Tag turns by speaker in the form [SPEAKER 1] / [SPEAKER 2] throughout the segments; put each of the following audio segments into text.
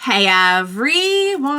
[SPEAKER 1] Hey everyone!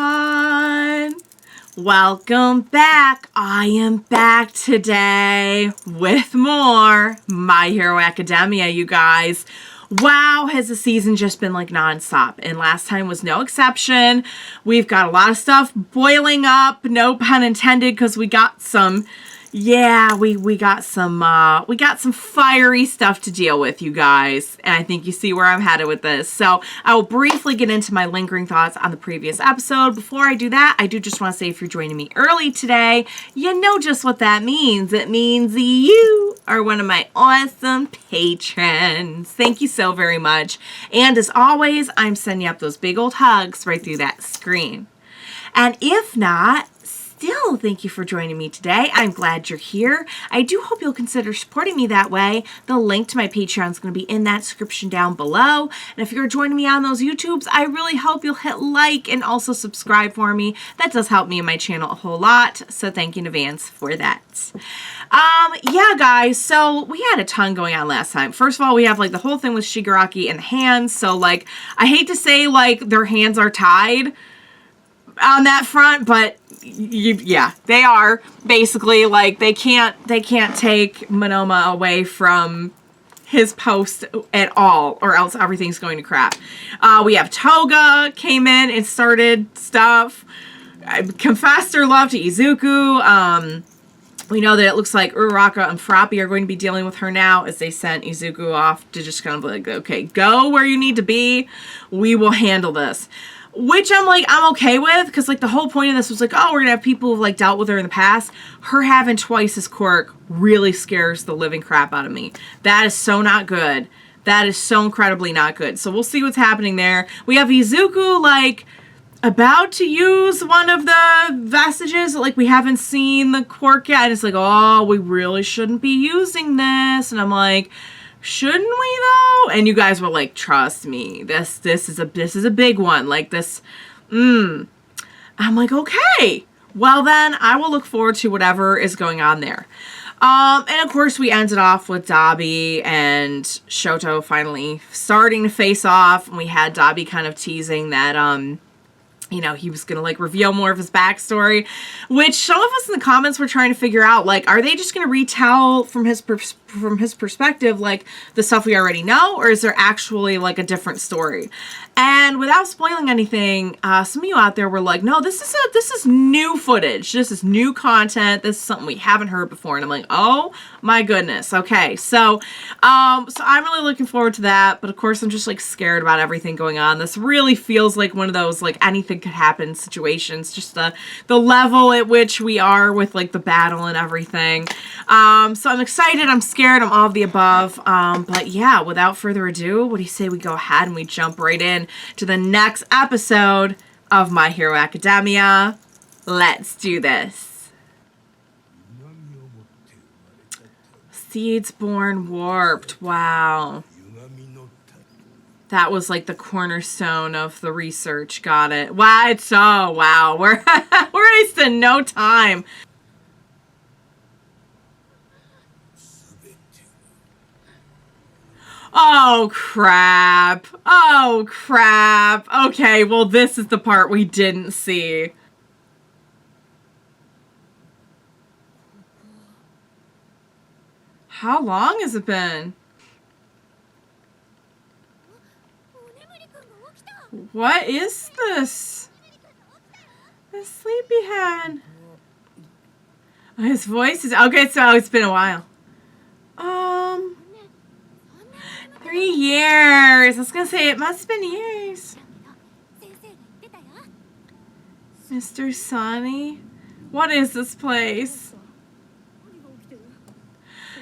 [SPEAKER 1] Welcome back! I am back today with more My Hero Academia, you guys. Wow, has the season just been like non-stop, and last time was no exception. We've got a lot of stuff boiling up, no pun intended, because we got some, we got some fiery stuff to deal with, you guys, and I think you see where I'm headed with this. So I will briefly get into my lingering thoughts on the previous episode. Before I do that, I do just want to say if you're joining me early today, you know just what that means. It means you are one of my awesome patrons. Thank you so very much. And as always, I'm sending up those big old hugs right through that screen. And if not, still, thank you for joining me today. I'm glad you're here. I do hope you'll consider supporting me that way. The link to my Patreon is going to be in that description down below. And if you're joining me on those YouTubes, I really hope you'll hit like and also subscribe for me. That does help me and my channel a whole lot. So thank you in advance for that. Yeah, guys, so we had a ton going on last time. First of all, we have like the whole thing with Shigaraki and the hands. So like, I hate to say like their hands are tied on that front, but yeah, they are basically like they can't take Monoma away from his post at all, or else everything's going to crap. We have Toga came in and started stuff. Confessed her love to Izuku. We know that it looks like Uraraka and Froppy are going to be dealing with her now, as they sent Izuku off to just kind of like, okay, go where you need to be. We will handle this. Which I'm okay with, because like the whole point of this was like, oh, we're gonna have people who've like dealt with her in the past. Her having twice as quirk really scares the living crap out of me. That is so not good. That is so incredibly not good. So we'll see what's happening there. We have Izuku like about to use one of the vestiges. Like we haven't seen the quirk yet. And it's like, oh, we really shouldn't be using this. And I'm like, shouldn't we though? And you guys were like, trust me, this is a big one. Like this, I'm like, okay. Well then, I will look forward to whatever is going on there. And of course we ended off with Dabi and Shoto finally starting to face off. And we had Dabi kind of teasing that, you know, he was going to, like, reveal more of his backstory, which some of us in the comments were trying to figure out, like, are they just going to retell from his perspective, like, the stuff we already know, or is there actually, like, a different story? And without spoiling anything, some of you out there were like, no, this is new footage. This is new content. This is something we haven't heard before. And I'm like, oh my goodness. Okay. So I'm really looking forward to that. But of course, I'm just like scared about everything going on. This really feels like one of those, like anything could happen situations, just the level at which we are with like the battle and everything. So I'm excited. I'm scared. I'm all of the above. But yeah, without further ado, what do you say we go ahead and we jump right in to the next episode of My Hero Academia. Let's do this. Seeds born warped. Wow. That was like the cornerstone of the research. Got it. Wow, it's so wow. We're wasting no time. Oh, crap. Oh, crap. Okay, well, this is the part we didn't see. How long has it been? What is this? The sleepyhead. His voice is... Okay, so it's been a while. 3 years. I was gonna say, it must have been years. Mr. Sonny? What is this place?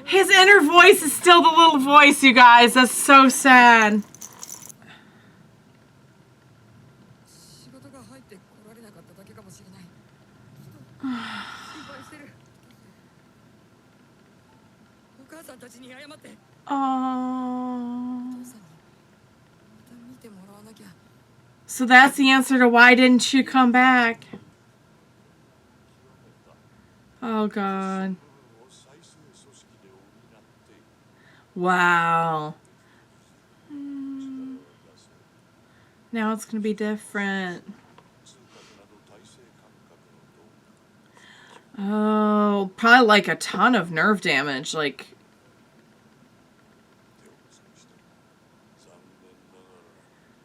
[SPEAKER 1] His inner voice is still the little voice, you guys. That's so sad. Oh. So that's the answer to why didn't you come back? Oh, God. Wow. Now it's going to be different. Oh, probably like a ton of nerve damage. Like,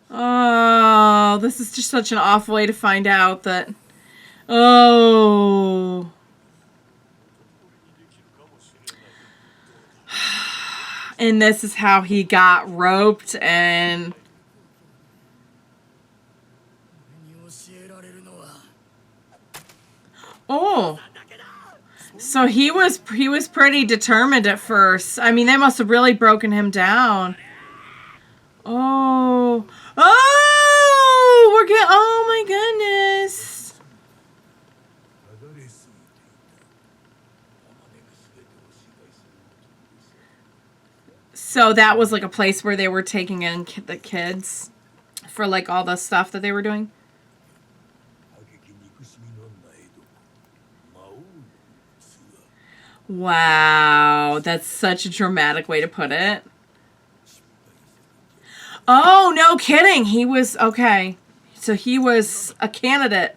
[SPEAKER 1] oh, this is just such an awful way to find out that. Oh. And this is how he got roped and. Oh. So he was pretty determined at first. I mean, they must have really broken him down. Oh. Oh! We're getting... Oh, my goodness. So that was like a place where they were taking in the kids for like all the stuff that they were doing? Wow, that's such a dramatic way to put it. Oh, no kidding. He was, okay. So he was a candidate.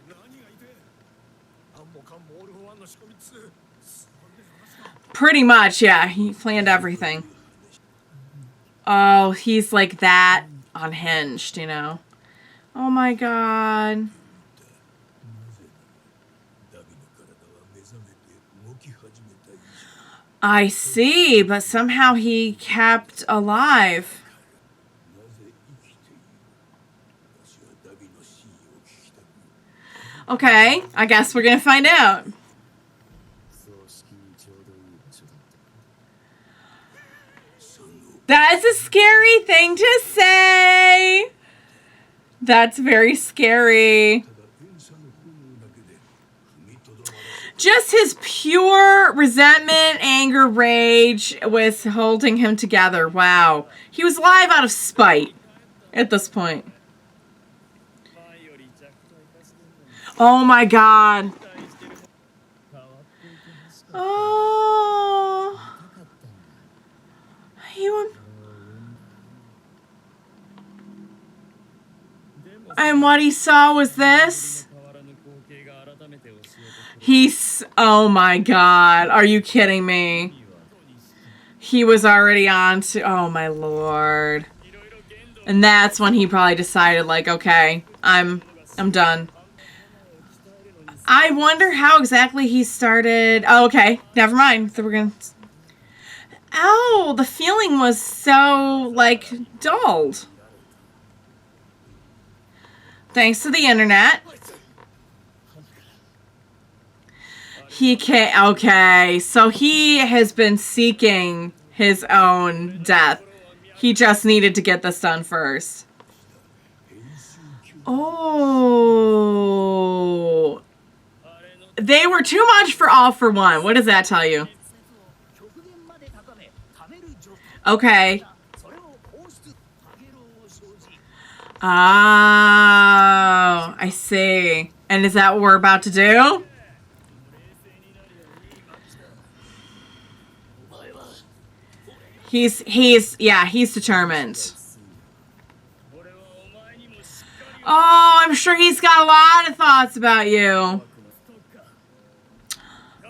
[SPEAKER 1] Pretty much, yeah. He planned everything. Oh, he's like that unhinged, you know. Oh my god. I see, but somehow he kept alive. Okay, I guess we're gonna find out. That's a scary thing to say. That's very scary. Just his pure resentment, anger, rage was holding him together. Wow. He was alive out of spite at this point. Oh my god. Oh. And what he saw was this? Oh my god. Are you kidding me? He was already on to, oh my lord. And that's when he probably decided, like, okay, I'm done. I wonder how exactly he started. Oh, okay, never mind. So we're gonna. Ow, the feeling was so, like, dulled. Thanks to the internet. He can't. Okay, so he has been seeking his own death. He just needed to get this done first. Oh. They were too much for All for One. What does that tell you? Okay. Oh, I see. And is that what we're about to do? He's determined. Oh, I'm sure he's got a lot of thoughts about you.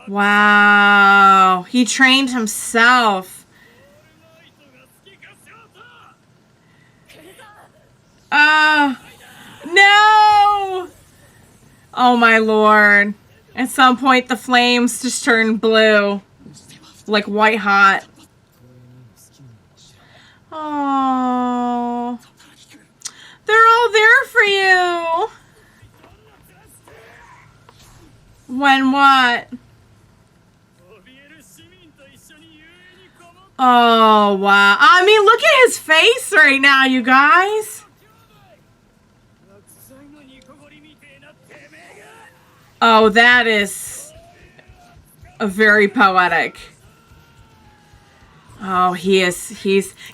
[SPEAKER 1] Wow. He trained himself. No! Oh my lord. At some point the flames just turned blue. Like white hot. Oh. They're all there for you. When what? Oh, wow. I mean, look at his face right now, you guys. Oh, that is very poetic. Oh, he's,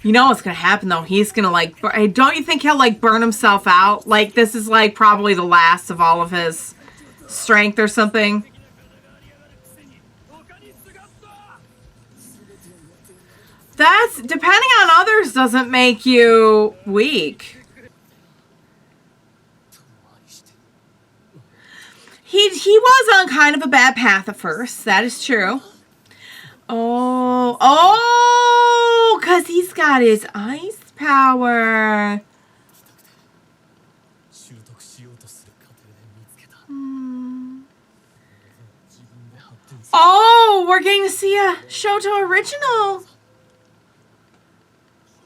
[SPEAKER 1] you know what's going to happen, though? He's going to, like, don't you think he'll, like, burn himself out? Like, this is, like, probably the last of all of his strength or something. That's, depending on others, doesn't make you weak. He was on kind of a bad path at first. That is true. Oh, because he's got his ice power. Oh, we're getting to see a Shoto original.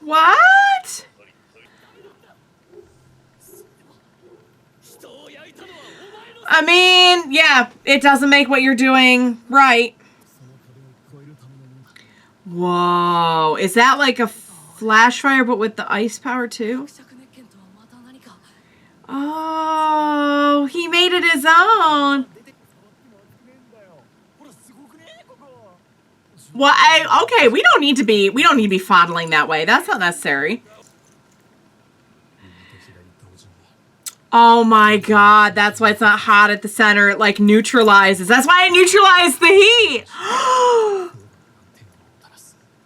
[SPEAKER 1] What? I mean, yeah, it doesn't make what you're doing right. Whoa, is that like a Flashfire but with the ice power too? Oh, he made it his own. Well, okay, we don't need to be fondling that way. That's not necessary. Oh my god, that's why it's not hot at the center. It like neutralizes. That's why it neutralized the heat.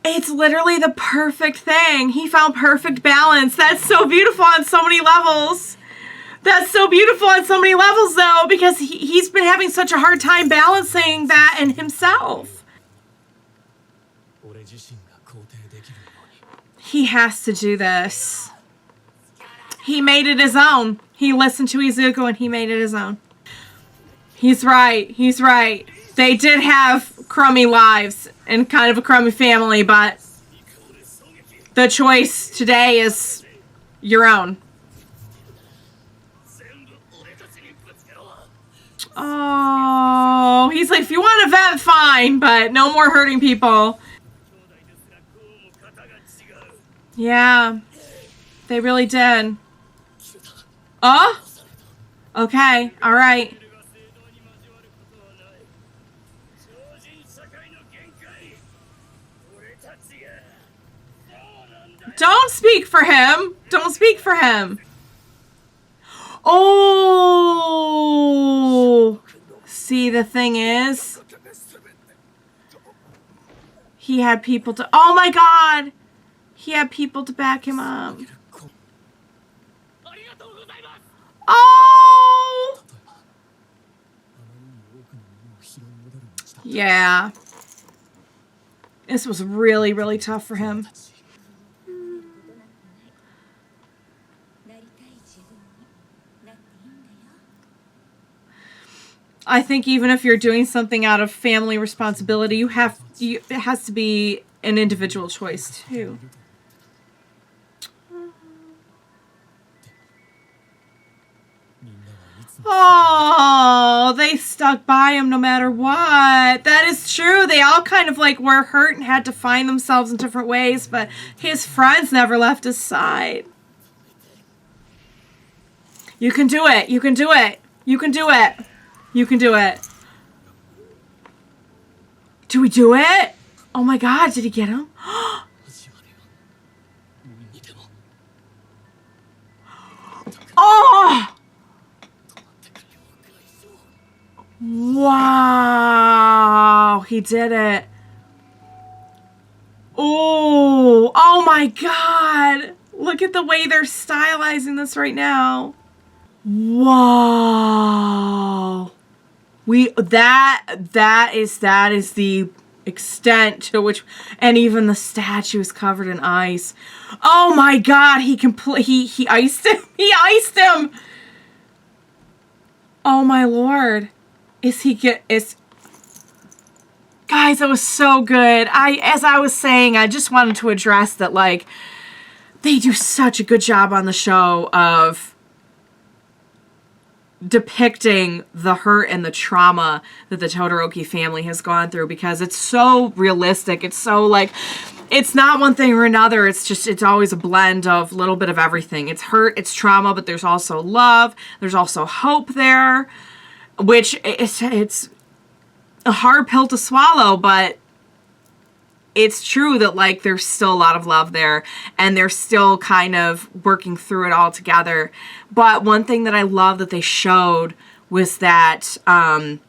[SPEAKER 1] It's literally the perfect thing. He found perfect balance. That's so beautiful on so many levels. That's so beautiful on so many levels though, because he's been having such a hard time balancing that in himself. He has to do this. He made it his own. He listened to Izuku and he made it his own. He's right. He's right. They did have crummy lives and kind of a crummy family, but the choice today is your own. Oh, he's like, if you want to vent, fine, but no more hurting people. Yeah, they really did. Oh, okay, all right. Don't speak for him. Don't speak for him. Oh, see, the thing is, he had people to, oh my god, he had people to back him up. Oh, yeah, this was really, really tough for him. I think even if you're doing something out of family responsibility, it has to be an individual choice too. Oh, they stuck by him no matter what. That is true. They all kind of like were hurt and had to find themselves in different ways, but his friends never left his side. You can do it. You can do it. You can do it. You can do it. Do we do it? Oh my god, did he get him? Oh! Wow, he did it. Oh, oh my god. Look at the way they're stylizing this right now. Wow. That is the extent to which, and even the statue is covered in ice. Oh my god, he iced him. He iced him. Oh my lord. Guys, that was so good. As I was saying, I just wanted to address that, like, they do such a good job on the show of depicting the hurt and the trauma that the Todoroki family has gone through, because it's so realistic. It's so like, it's not one thing or another. It's always a blend of a little bit of everything. It's hurt, it's trauma, but there's also love. There's also hope there, which it's a hard pill to swallow, but it's true that, like, there's still a lot of love there, and they're still kind of working through it all together. But one thing that I love that they showed was that the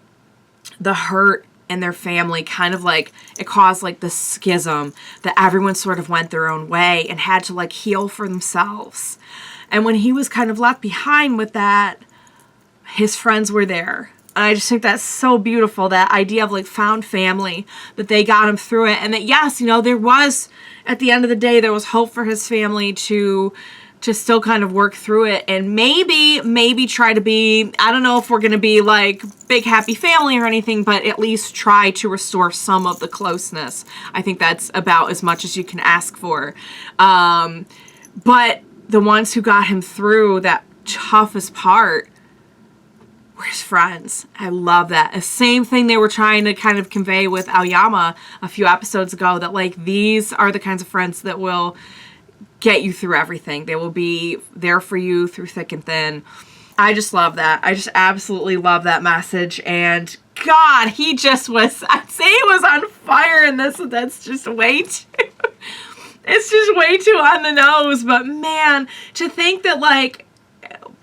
[SPEAKER 1] hurt in their family kind of, like, it caused, like, the schism that everyone sort of went their own way and had to, like, heal for themselves. And when he was kind of left behind with that, his friends were there. And I just think that's so beautiful, that idea of like found family, that they got him through it. And that, yes, you know, there was, at the end of the day, there was hope for his family to still kind of work through it and maybe try to be, I don't know if we're going to be like big happy family or anything, but at least try to restore some of the closeness. I think that's about as much as you can ask for. But the ones who got him through that toughest part were his friends. I love that. The same thing they were trying to kind of convey with Aoyama a few episodes ago, that like these are the kinds of friends that will get you through everything. They will be there for you through thick and thin. I just love that. I just absolutely love that message. And God, he just was, I'd say he was on fire in this. That's just way too, it's just way too on the nose. But man, to think that like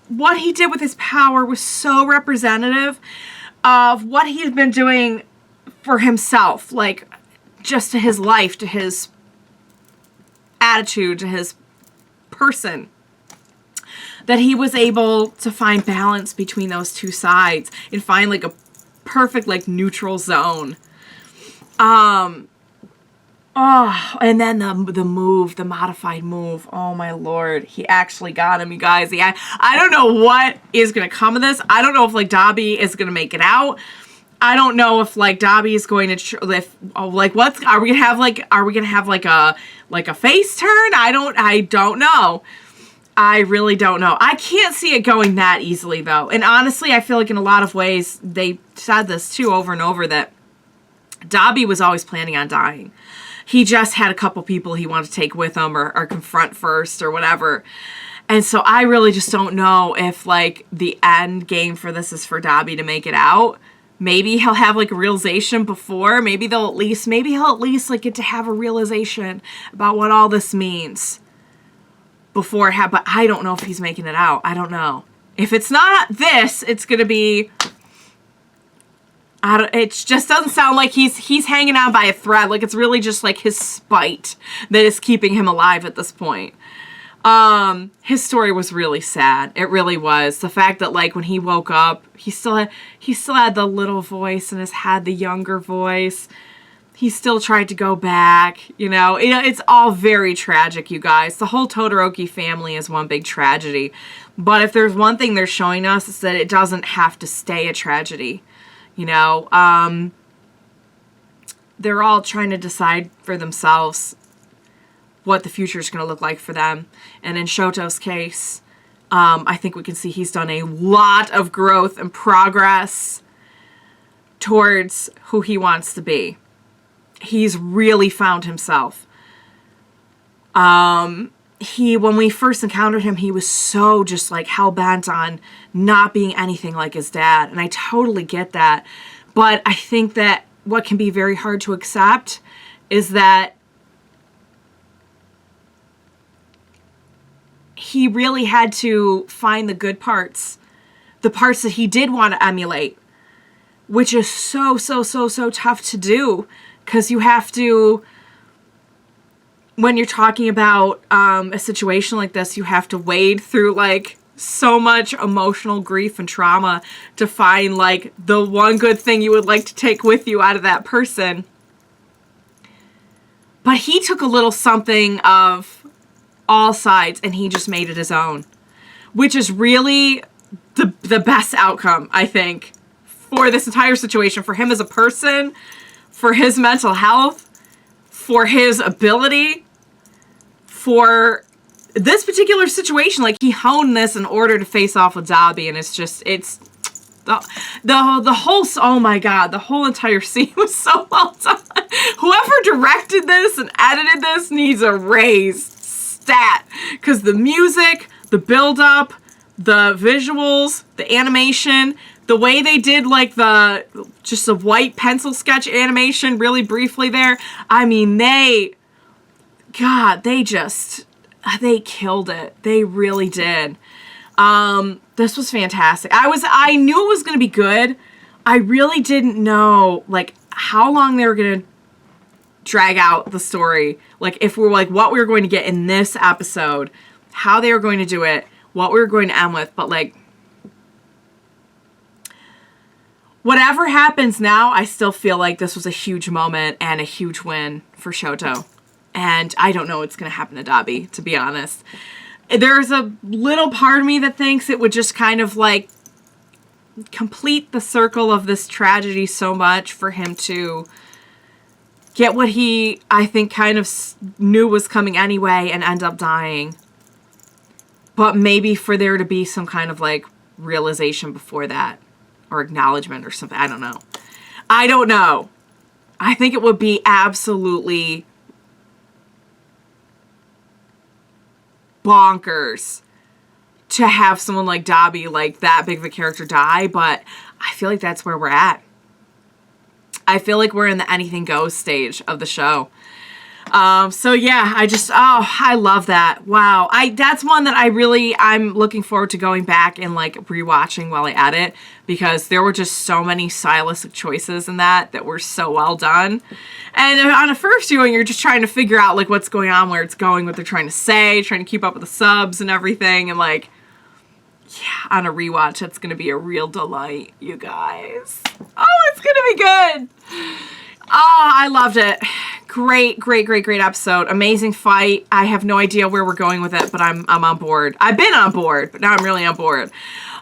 [SPEAKER 1] what he did with his power was so representative of what he had been doing for himself, like just to his life, to his attitude, to his person, that he was able to find balance between those two sides and find like a perfect like neutral zone. And then the modified move, oh my Lord, he actually got him, you guys. Yeah, I don't know what is gonna come of this. I don't know if like Dabi is gonna make it out. I don't know if like Dabi is going to what's, are we gonna have like a face turn? I don't know. I really don't know. I can't see it going that easily though. And honestly, I feel like in a lot of ways they said this too over and over, that Dabi was always planning on dying. He just had a couple people he wanted to take with him or confront first or whatever. And so I really just don't know if like the end game for this is for Dabi to make it out. Maybe he'll have like a realization before. Maybe he'll at least like get to have a realization about what all this means before. But I don't know if he's making it out. I don't know. If it's not this, it's gonna be. It just doesn't sound like he's hanging on by a thread. Like it's really just like his spite that is keeping him alive at this point. His story was really sad. It really was. The fact that like when he woke up, he still had the little voice in his head, the younger voice. He still tried to go back, you know. It's all very tragic, you guys. The whole Todoroki family is one big tragedy. But if there's one thing they're showing us, it's that it doesn't have to stay a tragedy. You know, they're all trying to decide for themselves what the future is going to look like for them. And in Shoto's case, I think we can see he's done a lot of growth and progress towards who he wants to be. He's really found himself. When we first encountered him, he was so just like hell-bent on not being anything like his dad. And I totally get that. But I think that what can be very hard to accept is that he really had to find the good parts, the parts that he did want to emulate, which is so tough to do, because you have to, when you're talking about a situation like this, you have to wade through like so much emotional grief and trauma to find like the one good thing you would like to take with you out of that person. But he took a little something of all sides and he just made it his own, which is really the best outcome, I think, for this entire situation, for him as a person, for his mental health, for his ability, for this particular situation. Like, he honed this in order to face off with Dabi, and it's the whole, oh my God, the whole entire scene was so well done. Whoever directed this and edited this needs a raise stat, because the music, the build-up, the visuals, the animation, the way they did like just a white pencil sketch animation really briefly there. I mean, they killed it. They really did. This was fantastic. I knew it was going to be good. I really didn't know like how long they were going to drag out the story. Like, if we're like what we were going to get in this episode, how they were going to do it, what we were going to end with. But like, whatever happens now, I still feel like this was a huge moment and a huge win for Shoto. And I don't know what's going to happen to Dabi, to be honest. There's a little part of me that thinks it would just kind of like complete the circle of this tragedy so much for him to get what he, I think, kind of knew was coming anyway and end up dying. But maybe for there to be some kind of like realization before that, or acknowledgement or something. I don't know. I don't know. I think it would be absolutely bonkers to have someone like Dabi, like that big of a character, die, but I feel like that's where we're at. I feel like we're in the anything goes stage of the show. So yeah, I love that. Wow. That's one that I'm looking forward to going back and like rewatching while I edit, because there were just so many stylistic choices in that were so well done. And on a first viewing, you're just trying to figure out like what's going on, where it's going, what they're trying to say, trying to keep up with the subs and everything. And like, yeah, on a rewatch, it's going to be a real delight, you guys. Oh, it's going to be good. Oh, I loved it. Great episode. Amazing fight. I have no idea where we're going with it, but I'm on board. I've been on board, but now I'm really on board.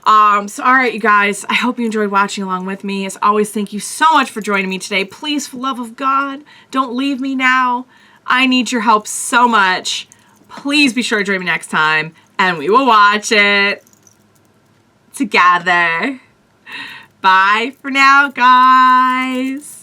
[SPEAKER 1] So all right, you guys, I hope you enjoyed watching along with me. As always, thank you so much for joining me today. Please, for the love of God, don't leave me now. I need your help so much. Please be sure to join me next time, and we will watch it together. Bye for now, guys.